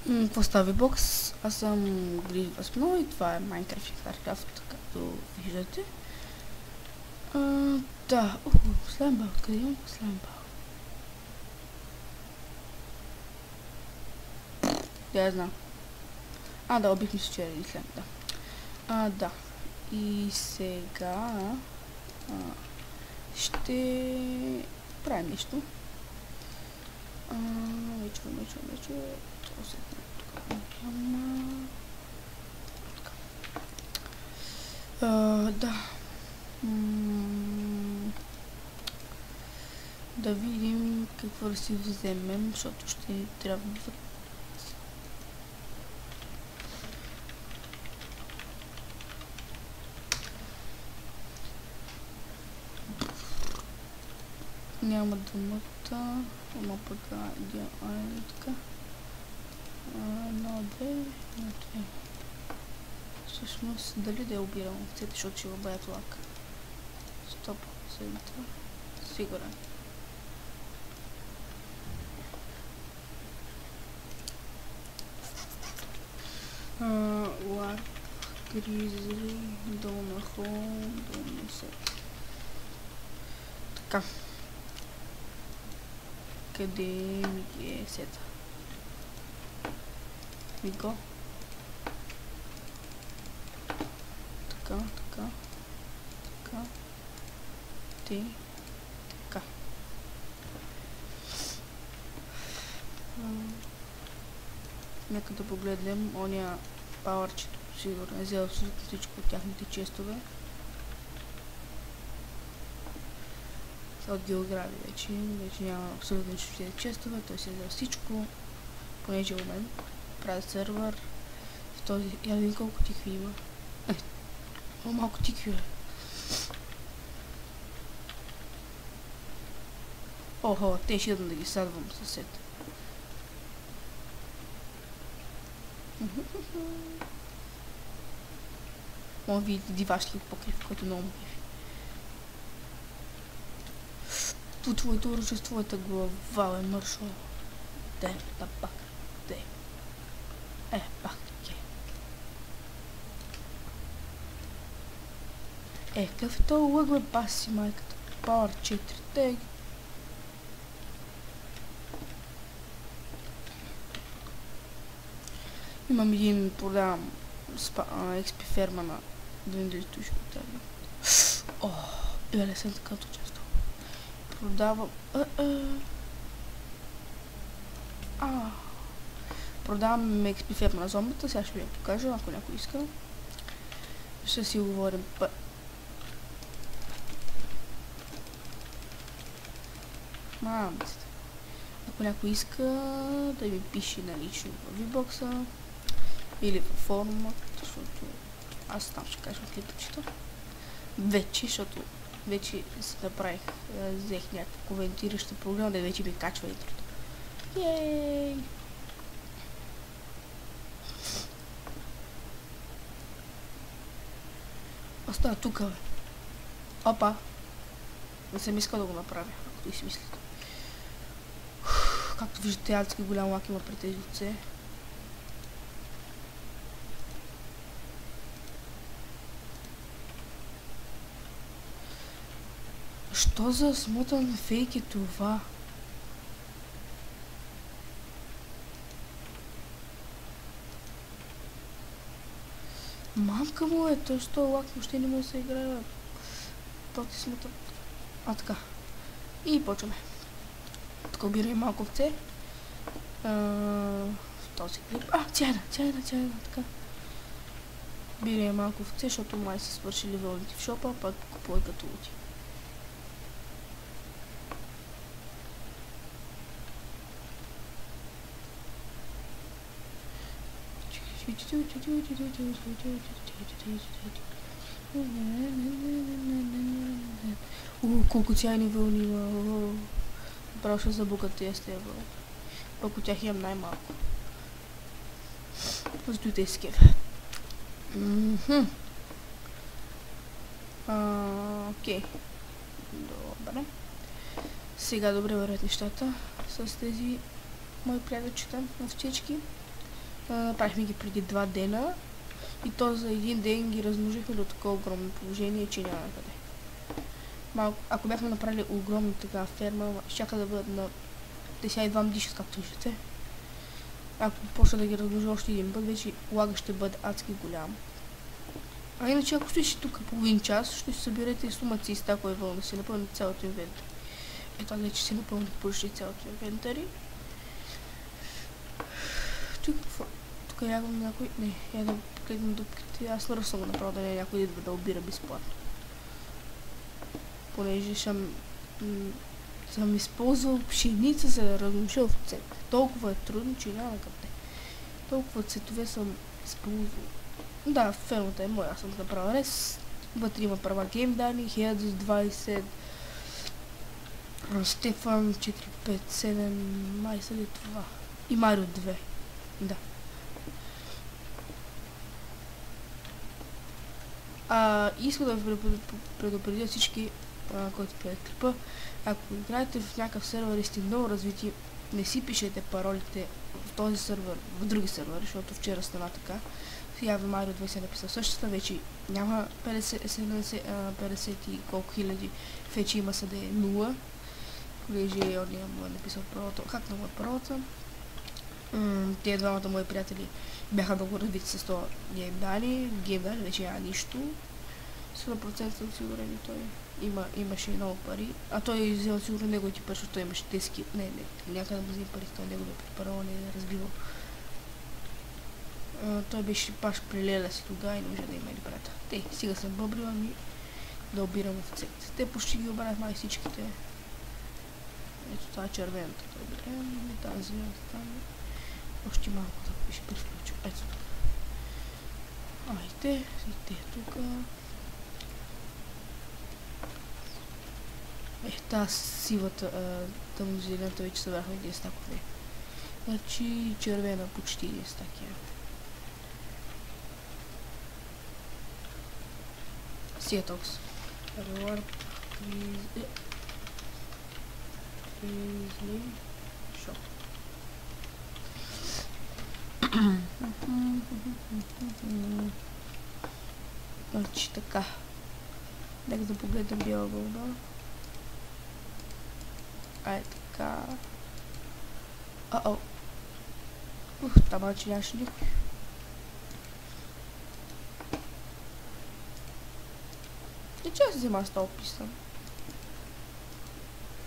Какво става бокс? Аз съм Гризли 8 и това е Minecraft и StarCraft, както виждате. Да, слаймбал, откъде имам слаймбал? Да, я знам. Да, убихме се вчера и слайм, да. Да. И сега ще правим нещо. Вече. Това се няма. Да. Да видим какво да си вземем, защото ще ни трябва. Няма думата. Ама пък така. Едно, две. Всъщност, дали да я обирам овцете, защото ще бъдат лак. 100%. Сигурен. Лак, Гризли, долна хоум, долна сет. Така. Къде ми е сета? Миго. Така. Така. Нека да погледнем ония пауърчето. Сигурно е взел абсолютно всичко от тяхните честове. От географи вече няма абсолютно всички честове, той се взел всичко, понеже у мен прави сервер в този. Я видим колко тикви има. Малко тикви е. Охо, те ще идвам да ги садвам съсед. Може да видите дивашки покрив, който много му кефи. По твоето оръжие, твоята глава е мършо. Да пак. Пак. Какъв е този лъг, бе, баси майката? Power 4 тег. Имам един, продавам XP ферма на Двинделито и ще го тегля. Беле съм така често. Продавам... Продавам XP ферма на зомбата, сега ще ви я покажа, ако някой иска. Ще си говорим мамците. Ако някой иска да ми пише налично в вибокса или във форума, защото аз там ще кажа клипчета. Защото вече се направих, взех някаква коментираща програма, да вече ми качва интрото. Йей! Остава тук, бе. Опа! Не съм искал да го направя, ако ти си мислите. Както виждате, адски голям лак има при тези овце. Що за смотан фейк е това? Мамка му е, той що лак въобще не може да се играе. Проти смотан. Така. И почваме. Тук обираме малко овце. В този клип. Цяйна, така. Бираме малко овце, защото май са свършили вълните в шопа, пак купувай като лути. Колко цяйни вълни има. Право ще забогатея с тези вълни. Пък от тях имам най-малко. Задуйте с кеф. Окей. Добре. Сега добре вървят нещата с тези мои приятелчета на всички. Направихме ги преди 2 дена. И то за един ден ги размножихме до такова огромно положение, че няма къде. Ако бяхме направили огромна така ферма, щяха да бъдат на 52 диши, както виждате. Ако почна да ги размножа още един път, вече лага ще бъде адски голям. А иначе, ако стоиш тук половин час, ще си съберете сумаци и стакове вълна, да си напълните цялото инвентари. Ето, вече си напълните почти цялото инвентари. Тук явам някой... Не, я да погледнем дупките. Аз наръв съм го направил да не е някой да обира безплатно. Понеже съм използвал пшеница за да размножа овце. Толкова е трудно, че няма къде. Толкова цветове съм използвал. Да, фермата е моя, аз съм направил рез. Вътре има права гейм дани, Heads 20, Стефан 457, май след това. И Марио 2. Да. Искам да ви предупредя всички, които гледат клипа. Ако играете в някакъв сервер и сте много развити, не си пишете паролите в този сервер, в други сервери, защото вчера стана така. Сега в Марио 2 се написал същата, вече няма 50 и колко хиляди, вече има съде 0, понеже он му е написал паролата, хакнал му паролата. Те двамата мои приятели бяха много развити с това геймдани вече няма нищо. 100% съм сигурен и той имаше много пари, а той взел сигурно неговите пари, защото той имаше тески, някъде да вземе пари, той неговите парола не е разбивал. Той беше паш прилеля си тогава и не може да има ни брата. Сега съм бъбрила ми да обирам овцете. Те почти ги обрах май всичките. Ето това е червената, да обирам, и тази зелената там. Още малко да ще приключа. Ето тук. Айде, и те тук. Тази сивата, тъмнозелената вече събрахме един стакове. Значи червена почти един стак е. Сиетокс. Reward. Shop. Значи така. Нека да погледнем бяла вълна. Ай така. Там обаче нямаше никой. И че се взема с това описан?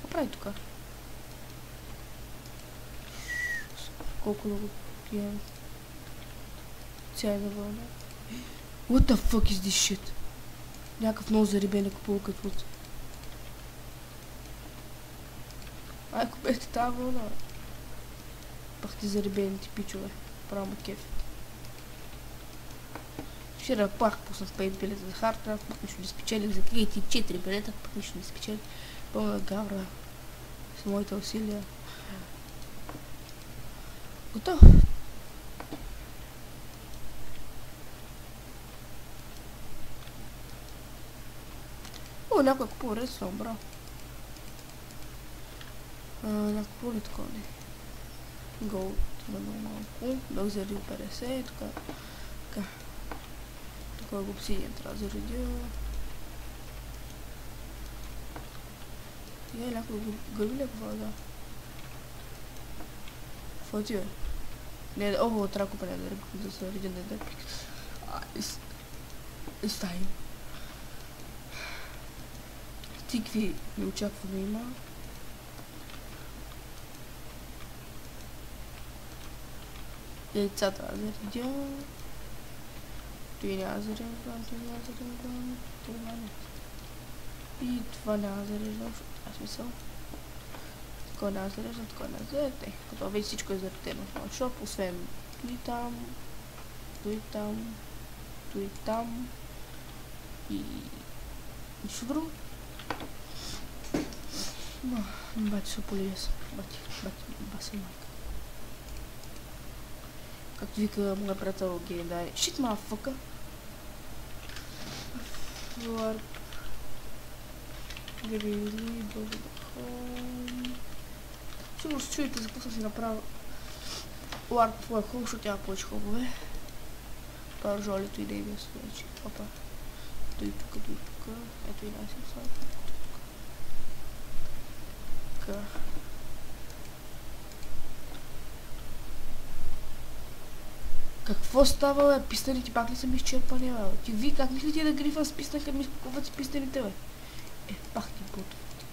Какво прави тук? Колко да го пием? Цялна вълна. What the fuck is this shit? Някакъв много зарибен полукът от. Ако бехте тази вълна. Пах ти зарибените пичове. Право ме кеф. Вчера пак пуснах 5 билета за Хардкрафт, пък нищо не спечелих, за Крейти 4 билета, пък нищо не спечелих. Пълна гавра с моите усилия. Готов! Някой купува редстоун, браво. Някой купува ли такова не? Голд има много малко. Бях заредил 50, така. Тук го обсидиан трябва да заредя. Някой го гърби ли какво да? Какво ти бе? Не, трябва да купа да заредя на депик. It's time. Тикви ми очаква да има. Яйца трябва да заредя. Той няма да зареждам, това не. И това няма да зареждам, защото това смисъл. Такова няма да зареждам, такова няма да зареждам. Като вече всичко е заредено в моят шоп, освен той там и нищо друго. Бати са полиес. Бати майка. Както вика моя приятел Геймдани. Shit, motherfucker. Warp. Грили, Home. Сигурно се чуете, за какво съм си направил Оварко е хубаво, защото тя повече хубаво е. Пар жолито и да иде вече. Опа. Той тук. Ето и нас е слабо. Така. Какво става, бе? Пистените пак ли са ми изчерпани, бе? Ти ви как мислите да грифа с пистен, като ми изкупуват с пистените, бе? Пак ти бутват.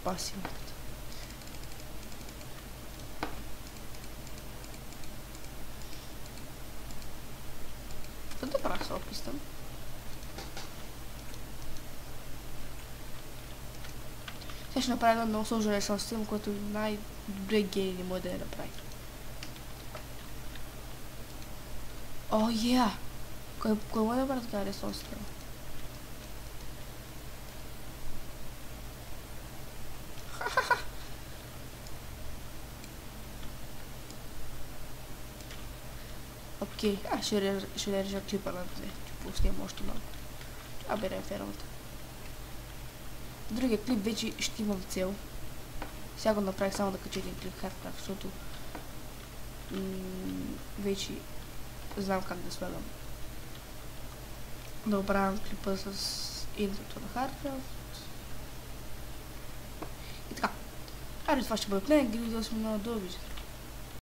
Пасиват. Да правя с пистен. Сега ще направя едно много сложен решен систем, който най-добре гей не може да я направи. О, я! Кой може да бъде така решен систем? Окей, аз ще режа клипа на две. Ще пуснем още малко. Това берем фермата. Другия клип вече ще имам цел. Сега го направих само да кача един клип хардкрафт, защото вече знам как да слагам. Да оправям клипа с интрото на хардкрафт. И така. Аре, това ще бъде от мен. Гледали сме много добре.